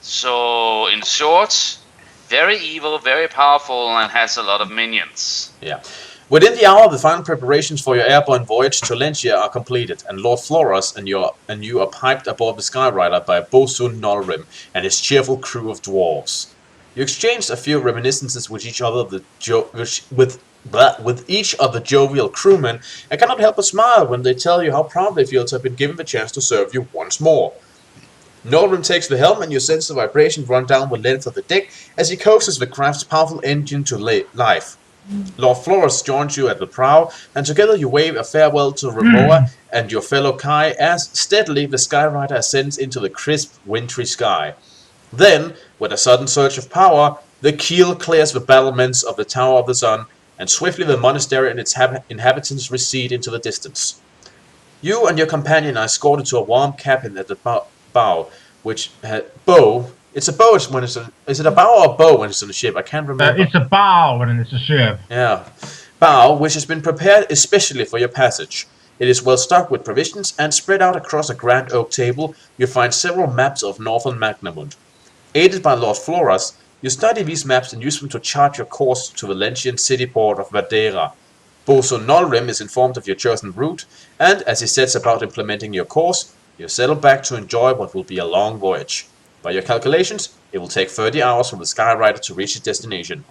So, in short, very evil, very powerful, and has a lot of minions. Yeah. Within the hour, the final preparations for your airborne voyage to Lentia are completed, and Lord Floras and you are piped aboard the Skyrider by Bosun Nolrim and his cheerful crew of dwarves. You exchanged a few reminiscences with each other, with each of the jovial crewmen, and cannot help but smile when they tell you how proud they feel to have been given the chance to serve you once more. Nolrim takes the helm, and you sense the vibration run down the length of the deck as he coaxes the craft's powerful engine to life. Lord Floras joins you at the prow, and together you wave a farewell to Remoa and your fellow Kai as steadily the Skyrider ascends into the crisp, wintry sky. Then, with a sudden surge of power, the keel clears the battlements of the Tower of the Sun, and swiftly the monastery and its inhabitants recede into the distance. You and your companion are escorted to a warm cabin at the bow, which had bow. It's a bow when it's is it a bow or a bow when it's on the ship? I can't remember. It's a bow when it's a ship. Yeah. Bow, which has been prepared especially for your passage. It is well stocked with provisions, and spread out across a grand oak table, you find several maps of northern Magnamund. Aided by Lord Floras, you study these maps and use them to chart your course to the Lentian city port of Vadera. Bosun Nolrim is informed of your chosen route, and as he sets about implementing your course, you settle back to enjoy what will be a long voyage. By your calculations, it will take 30 hours for the Skyrider to reach its destination.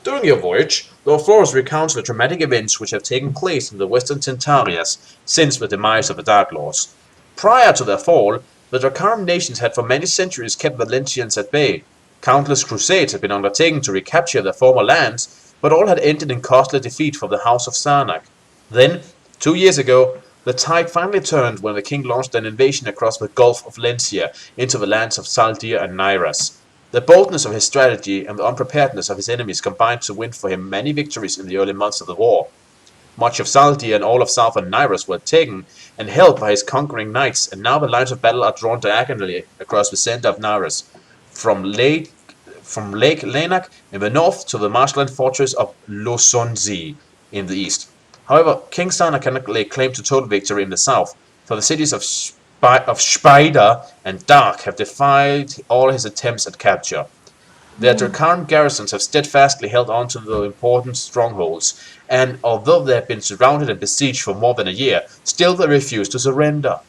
During your voyage, Lord Floras recounts the dramatic events which have taken place in the Western Tentarias since the demise of the Dark Lords. Prior to their fall, the Drakarn nations had for many centuries kept the Lentians at bay. Countless crusades had been undertaken to recapture their former lands, but all had ended in costly defeat for the House of Sarnak. Then, 2 years ago, the tide finally turned when the king launched an invasion across the Gulf of Lencia into the lands of Saldir and Nairas. The boldness of his strategy and the unpreparedness of his enemies combined to win for him many victories in the early months of the war. Much of Saldir and all of southern Nairas were taken and held by his conquering knights, and now the lines of battle are drawn diagonally across the center of Nairas, from Lake Lenak in the north to the marshland fortress of Losonzi in the east. However, King Sana cannot lay claim to total victory in the south, for the cities of Spider and Dark have defied all his attempts at capture. Their Drakarn garrisons have steadfastly held on to the important strongholds, and although they have been surrounded and besieged for more than a year, still they refuse to surrender.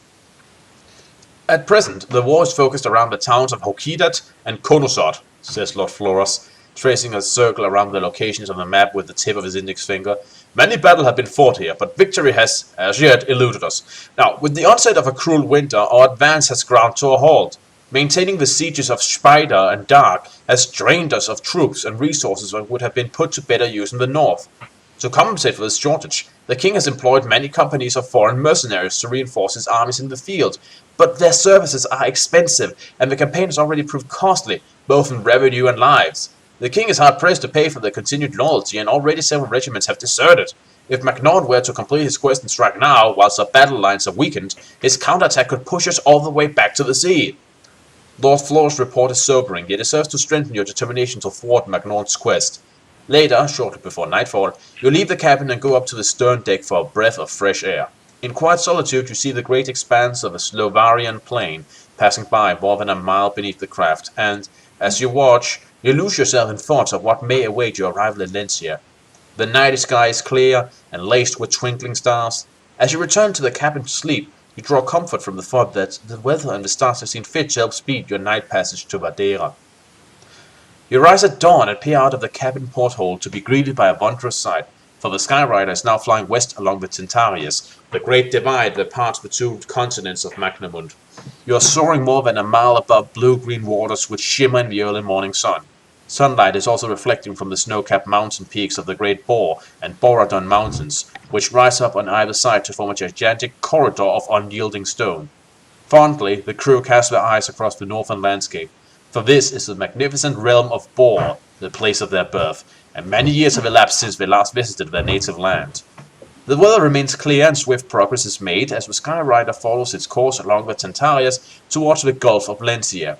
At present, the war is focused around the towns of Hokidat and Konosot, says Lord Floras, tracing a circle around the locations on the map with the tip of his index finger. Many battles have been fought here, but victory has, as yet, eluded us. Now, with the onset of a cruel winter, our advance has ground to a halt. Maintaining the sieges of Spider and Dark has drained us of troops and resources that would have been put to better use in the north. To compensate for this shortage, the king has employed many companies of foreign mercenaries to reinforce his armies in the field, but their services are expensive, and the campaign has already proved costly, both in revenue and lives. The king is hard-pressed to pay for their continued loyalty, and already several regiments have deserted. If Macnaught were to complete his quest and strike now, whilst our battle lines are weakened, his counterattack could push us all the way back to the sea. Lord Flora's report is sobering, yet it serves to strengthen your determination to thwart Macnaught's quest. Later, shortly before nightfall, you leave the cabin and go up to the stern deck for a breath of fresh air. In quiet solitude, you see the great expanse of the Slovarian plain passing by more than a mile beneath the craft, and, as you watch, you lose yourself in thoughts of what may await your arrival in Lencia. The night sky is clear and laced with twinkling stars. As you return to the cabin to sleep, you draw comfort from the thought that the weather and the stars have seen fit to help speed your night passage to Vadera. You rise at dawn and peer out of the cabin porthole to be greeted by a wondrous sight, for the Skyrider is now flying west along the Tentarius, the great divide that parts the two continents of Magnamund. You are soaring more than a mile above blue-green waters which shimmer in the early morning sun. Sunlight is also reflecting from the snow-capped mountain peaks of the Great Bor and Boradon Mountains, which rise up on either side to form a gigantic corridor of unyielding stone. Fondly, the crew cast their eyes across the northern landscape, for this is the magnificent realm of Bor, the place of their birth, and many years have elapsed since they last visited their native land. The weather remains clear and swift progress is made as the Skyrider follows its course along the Tentarias towards the Gulf of Lencia.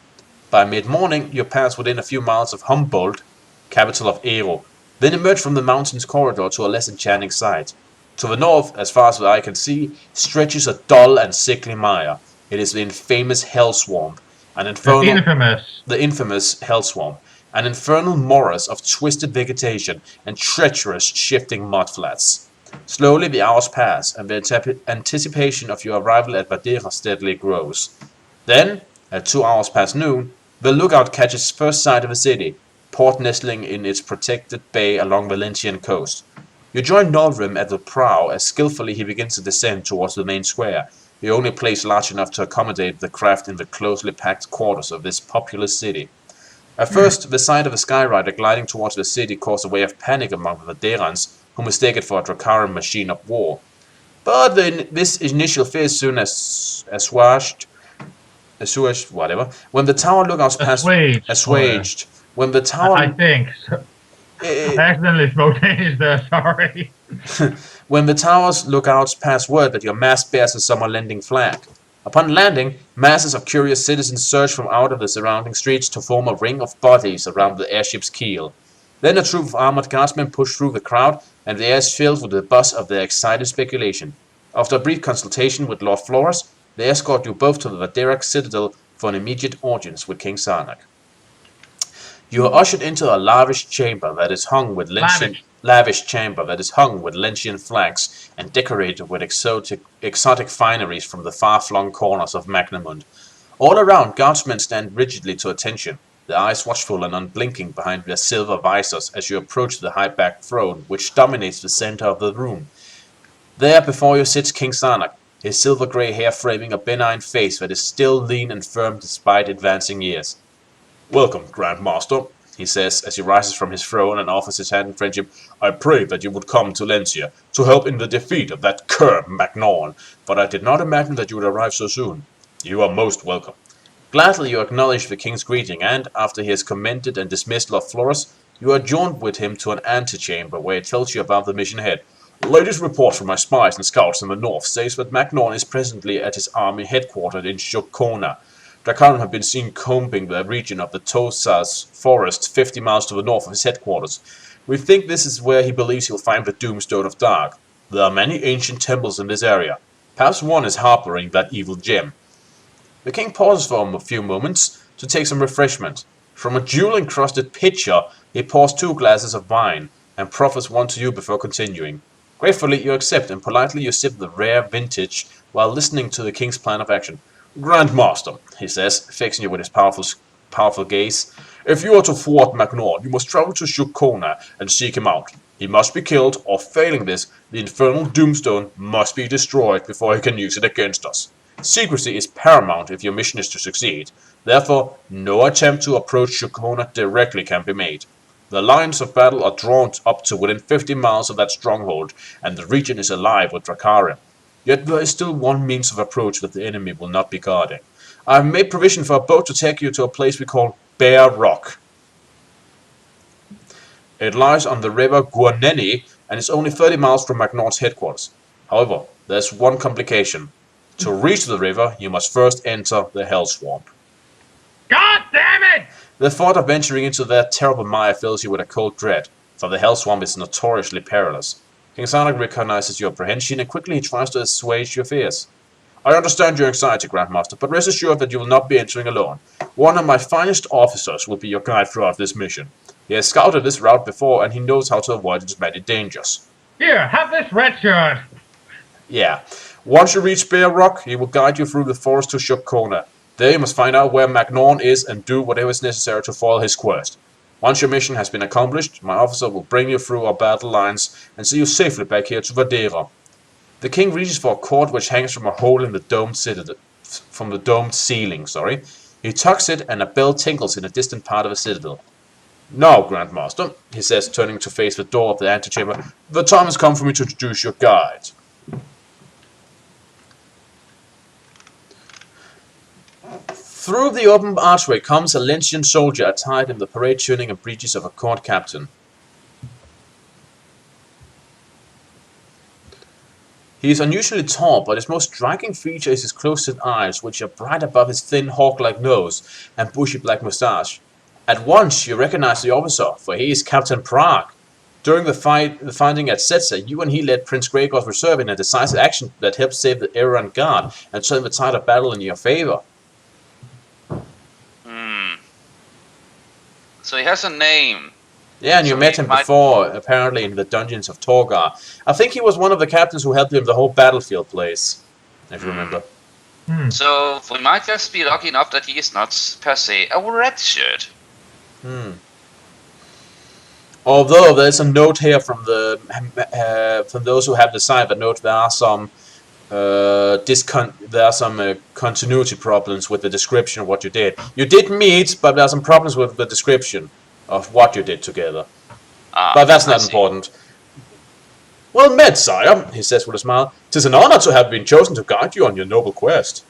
By mid-morning, you pass within a few miles of Humboldt, capital of Ero, then emerge from the mountain's corridor to a less enchanting sight. To the north, as far as the eye can see, stretches a dull and sickly mire. It is the infamous Hell Swamp, An The infernal, infamous. the infamous Hellswarm, an infernal morass of twisted vegetation and treacherous shifting mudflats. Slowly the hours pass, and the anticipation of your arrival at Vadera steadily grows. Then, at 2 hours past noon, the lookout catches first sight of the city, port nestling in its protected bay along the Valencian coast. You join Nolrim at the prow as skillfully he begins to descend towards the main square, the only place large enough to accommodate the craft in the closely packed quarters of this populous city. At first, the sight of a Skyrider gliding towards the city caused a wave of panic among the Vaderans, who mistake it for a Dracaran machine of war. But this initial fear soon assuaged, whatever, when the tower lookouts passed... Assuaged. When the tower... I think. So. I accidentally spoke Danish there, sorry. When the tower's lookouts pass word that your mast bears a summer lending flag. Upon landing, masses of curious citizens surge from out of the surrounding streets to form a ring of bodies around the airship's keel. Then a troop of armored guardsmen push through the crowd, and the air is filled with the buzz of their excited speculation. After a brief consultation with Lord Flores, they escort you both to the Vadera Citadel for an immediate audience with King Sarnak. You are ushered into a lavish chamber that is hung with Lentian flags and decorated with exotic fineries from the far-flung corners of Magnamund. All around, guardsmen stand rigidly to attention, their eyes watchful and unblinking behind their silver visors as you approach the high-backed throne, which dominates the center of the room. There before you sits King Sarnak, his silver-grey hair framing a benign face that is still lean and firm despite advancing years. "Welcome, Grand Master," he says as he rises from his throne and offers his hand in friendship. "I prayed that you would come to Lencia to help in the defeat of that cur Magnorn, but I did not imagine that you would arrive so soon. You are most welcome." Gladly you acknowledge the king's greeting, and, after he has commended and dismissed Lord Flores, you are joined with him to an antechamber where he tells you about the mission ahead. "Latest report from my spies and scouts in the north says that Magnorn is presently at his army headquartered in Shukona. Dracaran have been seen combing the region of the Tosas forest 50 miles to the north of his headquarters. We think this is where he believes he'll find the Doomstone of Dark. There are many ancient temples in this area. Perhaps one is harboring that evil gem." The king pauses for a few moments to take some refreshment. From a jewel-encrusted pitcher, he pours 2 glasses of wine and proffers one to you before continuing. Gratefully you accept, and politely you sip the rare vintage while listening to the king's plan of action. "Grand Master," he says, fixing you with his powerful gaze, "if you are to thwart Magnorn, you must travel to Shukona and seek him out. He must be killed, or failing this, the infernal Doomstone must be destroyed before he can use it against us. Secrecy is paramount if your mission is to succeed. Therefore, no attempt to approach Shukona directly can be made. The lines of battle are drawn up to within 50 miles of that stronghold, and the region is alive with Dracaran. Yet there is still one means of approach that the enemy will not be guarding. I have made provision for a boat to take you to a place we call Bear Rock. It lies on the river Guaneni and is only 30 miles from Magnorn's headquarters. However, there's one complication. To reach the river, you must first enter the Hellswamp." God damn it! The thought of venturing into that terrible mire fills you with a cold dread, for the Hellswamp is notoriously perilous. King Sarnak recognizes your apprehension and quickly tries to assuage your fears. "I understand your anxiety, Grandmaster, but rest assured that you will not be entering alone. One of my finest officers will be your guide throughout this mission. He has scouted this route before, and he knows how to avoid its many dangers." Here, have this red shirt. Yeah. Once you reach Bear Rock, he will guide you through the forest to Shukona. There you must find out where Magnorn is and do whatever is necessary to foil his quest. Once your mission has been accomplished, my officer will bring you through our battle lines and see you safely back here to Vadera. The king reaches for a cord which hangs from a hole in the domed ceiling. He tucks it, and a bell tinkles in a distant part of the citadel. "Now, Grandmaster," he says, turning to face the door of the antechamber, "the time has come for me to introduce your guide." Through the open archway comes a Lentian soldier attired in the parade tunic and breeches of a court captain. He is unusually tall, but his most striking feature is his close-set eyes, which are bright above his thin hawk-like nose and bushy black moustache. At once you recognize the officer, for he is Captain Prague. During the fighting at Setsa, you and he led Prince Gregor's reserve in a decisive action that helped save the Eran Guard and turn the tide of battle in your favor. So he has a name. Yeah, and you So met he him might- before, apparently in the dungeons of Torgar. I think he was one of the captains who helped you in the whole battlefield place, if you remember. So we might just be lucky enough that he is not per se a red shirt. Although there's a note here from the from those who have decided the note, there are some continuity problems with the description of what you did. You did meet, but there are some problems with the description of what you did together. But that's I not see. important. Well met, sire, he says with a smile. 'Tis an honor to have been chosen to guide you on your noble quest.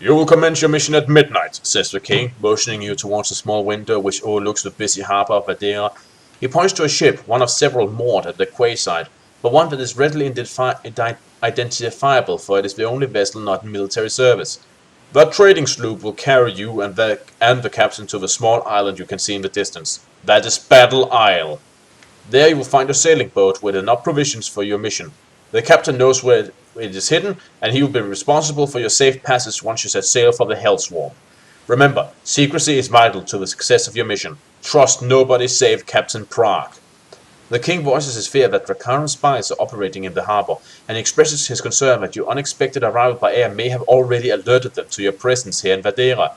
You will commence your mission at midnight, says the king, motioning you towards a small window which overlooks the busy harbor of Vadera. He points to a ship, one of several moored at the quayside, but one that is readily identifiable, for it is the only vessel not in military service. The trading sloop will carry you and the captain to the small island you can see in the distance. That is Battle Isle. There you will find a sailing boat with enough provisions for your mission. The captain knows where it is hidden, and he will be responsible for your safe passage once you set sail for the Hellswarm. Remember, secrecy is vital to the success of your mission. Trust nobody save Captain Prague. The king voices his fear that Drakaran spies are operating in the harbor, and expresses his concern that your unexpected arrival by air may have already alerted them to your presence here in Vadera.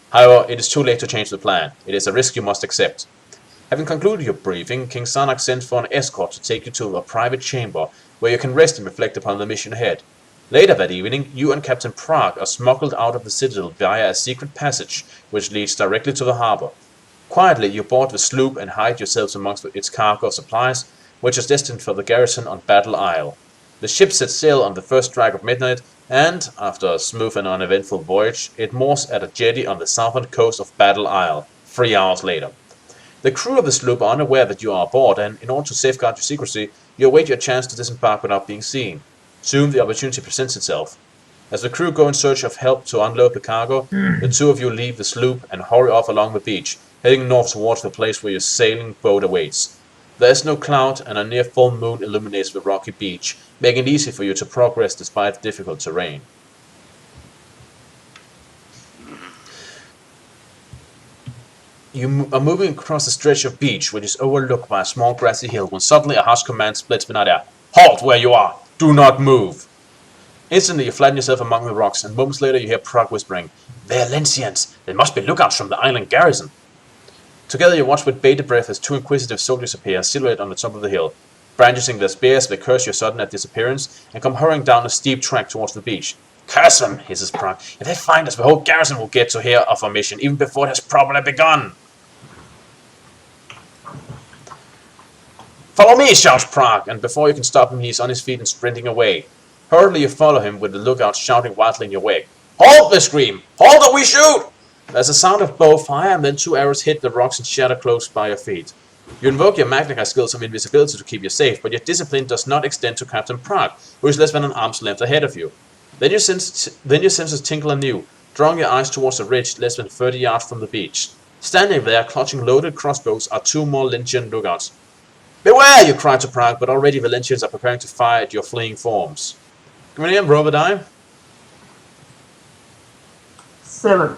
However, it is too late to change the plan. It is a risk you must accept. Having concluded your briefing, King Sarnak sends for an escort to take you to a private chamber, where you can rest and reflect upon the mission ahead. Later that evening, you and Captain Prague are smuggled out of the citadel via a secret passage, which leads directly to the harbor. Quietly, you board the sloop and hide yourselves amongst its cargo of supplies, which is destined for the garrison on Battle Isle. The ship sets sail on the first strike of midnight, and, after a smooth and uneventful voyage, it moors at a jetty on the southern coast of Battle Isle, 3 hours later. The crew of the sloop are unaware that you are aboard, and in order to safeguard your secrecy, you await your chance to disembark without being seen. Soon the opportunity presents itself. As the crew go in search of help to unload the cargo, the two of you leave the sloop and hurry off along the beach, heading north towards the place where your sailing boat awaits. There is no cloud, and a near full moon illuminates the rocky beach, making it easy for you to progress despite the difficult terrain. You are moving across a stretch of beach which is overlooked by a small grassy hill when suddenly a harsh command splits the night air. Halt where you are! Do not move! Instantly you flatten yourself among the rocks, and moments later you hear Prague whispering, "They are Lencians! They must be lookouts from the island garrison!" Together you watch with bated breath as two inquisitive soldiers appear, silhouetted on the top of the hill. Brandishing their spears, they curse your sudden disappearance and come hurrying down a steep track towards the beach. "Curse them!" hisses Prague. "If they find us, the whole garrison will get to hear of our mission, even before it has properly begun!" "Follow me!" shouts Prague, and before you can stop him, he is on his feet and sprinting away. Hurriedly you follow him, with the lookouts shouting wildly in your wake. "Halt!" they scream. "Halt or we shoot!" There's a sound of bow fire, and then two arrows hit the rocks and shatter close by your feet. You invoke your Magnica skills of invisibility to keep you safe, but your discipline does not extend to Captain Prague, who is less than an arm's length ahead of you. Then your senses tinkle anew, drawing your eyes towards a ridge less than 30 yards from the beach. Standing there, clutching loaded crossbows, are two more Lentian lookouts. "Beware!" you cry to Prague, but already the Lentians are preparing to fire at your fleeing forms. Come in here, roll the die. 7.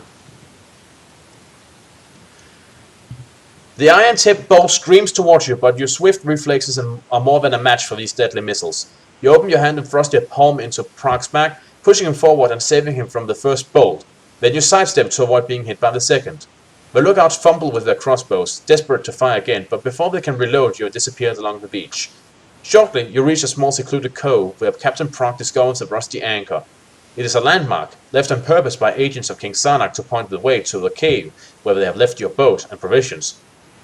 The iron-tipped bow screams towards you, but your swift reflexes are more than a match for these deadly missiles. You open your hand and thrust your palm into Prague's back, pushing him forward and saving him from the first bolt. Then you sidestep to avoid being hit by the second. The lookouts fumble with their crossbows, desperate to fire again, but before they can reload, you have disappeared along the beach. Shortly, you reach a small secluded cove where Captain Prague discovers a rusty anchor. It is a landmark, left on purpose by agents of King Sarnak to point the way to the cave where they have left your boat and provisions.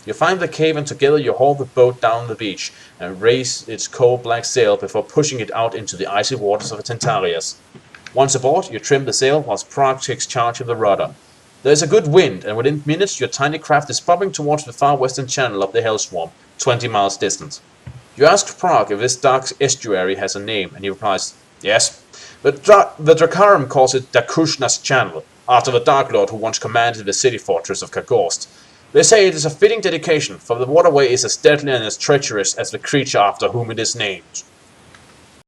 You find the cave, and together you haul the boat down the beach and raise its coal-black sail before pushing it out into the icy waters of Tentarius. Once aboard, you trim the sail whilst Prague takes charge of the rudder. There is a good wind, and within minutes your tiny craft is bobbing towards the far western channel of the Hellswarm, 20 miles distant. You ask Prague if this dark estuary has a name, and he replies, "Yes. The Drakaram calls it Dakushna's Channel, after the Dark Lord who once commanded the city fortress of Kagorst. They say it is a fitting dedication, for the waterway is as deadly and as treacherous as the creature after whom it is named."